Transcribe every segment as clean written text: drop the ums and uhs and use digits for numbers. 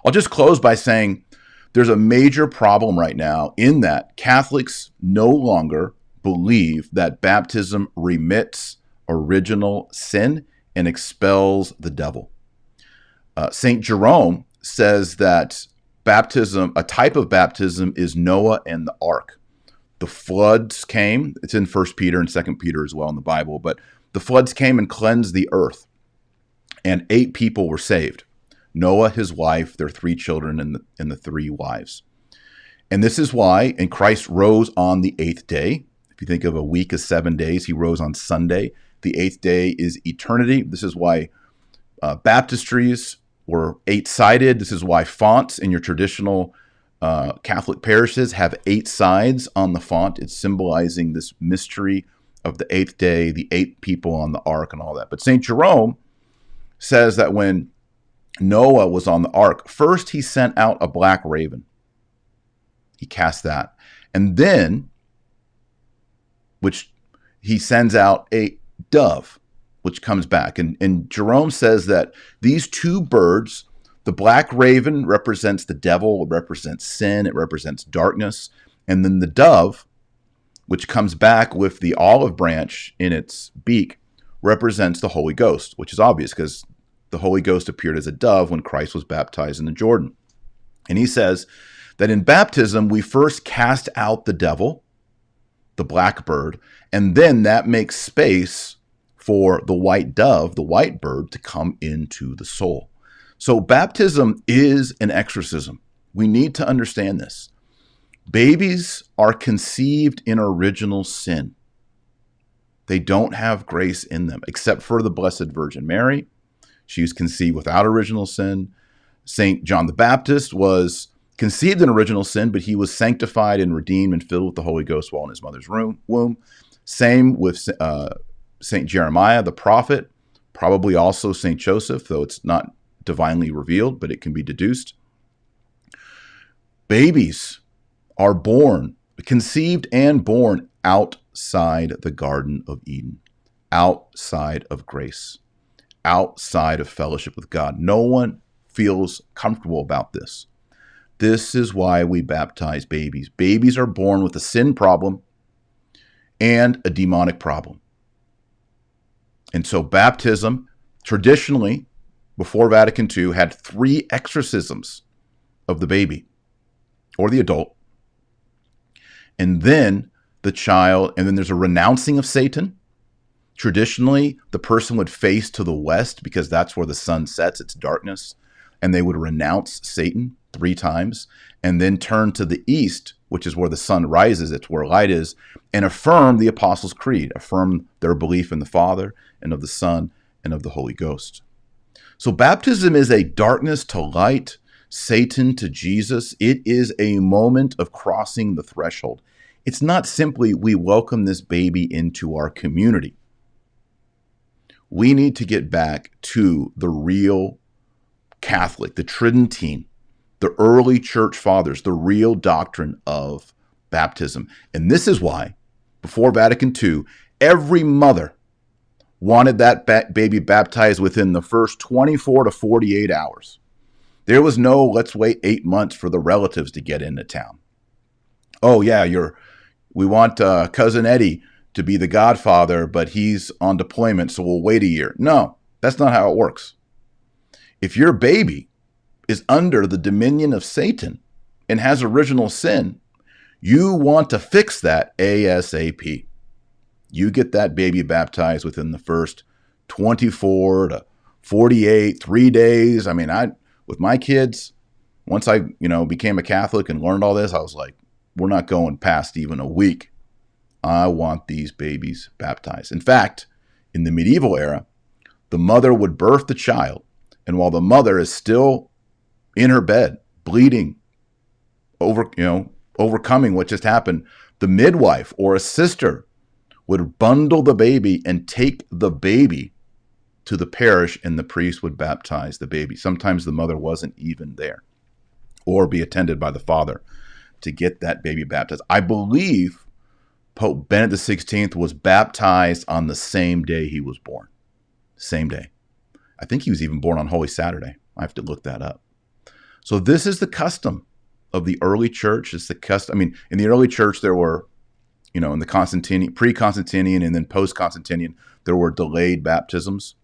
I'll just close by saying there's a major problem right now in that Catholics no longer believe that baptism remits original sin and expels the devil. St. Jerome says that baptism, a type of baptism, is Noah and the ark. The floods came. It's in 1 Peter and 2 Peter as well in the Bible. But the floods came and cleansed the earth. And 8 people were saved. Noah, his wife, their 3 children, and the 3 wives. And this is why, and Christ rose on the 8th day. If you think of a week as 7 days, he rose on Sunday. The 8th day is eternity. This is why baptistries were 8-sided. This is why fonts in your traditional Catholic parishes have 8 sides on the font. It's symbolizing this mystery of the 8th day, the 8 people on the ark and all that. But St. Jerome says that when Noah was on the ark, first he sent out a black raven. He cast that. And then, which he sends out a dove, which comes back. And Jerome says that these 2 birds, the black raven represents the devil, it represents sin, it represents darkness. And then the dove, which comes back with the olive branch in its beak, represents the Holy Ghost, which is obvious because the Holy Ghost appeared as a dove when Christ was baptized in the Jordan. And he says that in baptism, we first cast out the devil, the black bird, and then that makes space for the white dove, the white bird, to come into the soul. So baptism is an exorcism. We need to understand this. Babies are conceived in original sin. They don't have grace in them, except for the Blessed Virgin Mary. She was conceived without original sin. St. John the Baptist was conceived in original sin, but he was sanctified and redeemed and filled with the Holy Ghost while in his mother's womb. Same with St. Jeremiah, the prophet, probably also St. Joseph, though it's not divinely revealed, but it can be deduced. Babies are born, conceived and born outside the Garden of Eden, outside of grace, outside of fellowship with God. No one feels comfortable about this. This is why we baptize babies. Babies are born with a sin problem and a demonic problem. And so baptism, traditionally, before Vatican II, had 3 exorcisms of the baby or the adult. And then the child, and then there's a renouncing of Satan. Traditionally, the person would face to the west because that's where the sun sets, it's darkness. And they would renounce Satan 3 times and then turn to the east, which is where the sun rises, it's where light is, and affirm the Apostles' Creed, affirm their belief in the Father and of the Son and of the Holy Ghost. So baptism is a darkness to light, Satan to Jesus. It is a moment of crossing the threshold. It's not simply we welcome this baby into our community. We need to get back to the real Catholic, the Tridentine, the early church fathers, the real doctrine of baptism. And this is why, before Vatican II, every mother wanted that baby baptized within the first 24 to 48 hours. There was no, let's wait 8 months for the relatives to get into town. Oh yeah, we want Cousin Eddie to be the godfather, but he's on deployment, so we'll wait a year. No, that's not how it works. If your baby is under the dominion of Satan and has original sin, you want to fix that ASAP. You get that baby baptized within the first 24 to 48, 3 days. I mean, with my kids, once I, became a Catholic and learned all this, I was like, we're not going past even a week. I want these babies baptized. In fact, in the medieval era, the mother would birth the child, and while the mother is still in her bed, bleeding, overcoming what just happened, the midwife or a sister would bundle the baby and take the baby to the parish, and the priest would baptize the baby. Sometimes the mother wasn't even there, or be attended by the father to get that baby baptized. I believe Pope Benedict XVI was baptized on the same day he was born. Same day. I think he was even born on Holy Saturday. I have to look that up. So this is the custom of the early church. It's the custom. I mean, in the early church, there were, in the Constantinian, pre-Constantinian, and then post-Constantinian, there were delayed baptisms,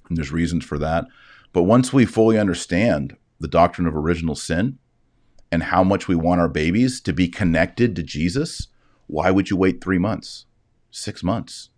and there's reasons for that. But once we fully understand the doctrine of original sin and how much we want our babies to be connected to Jesus, why would you wait 3 months, 6 months?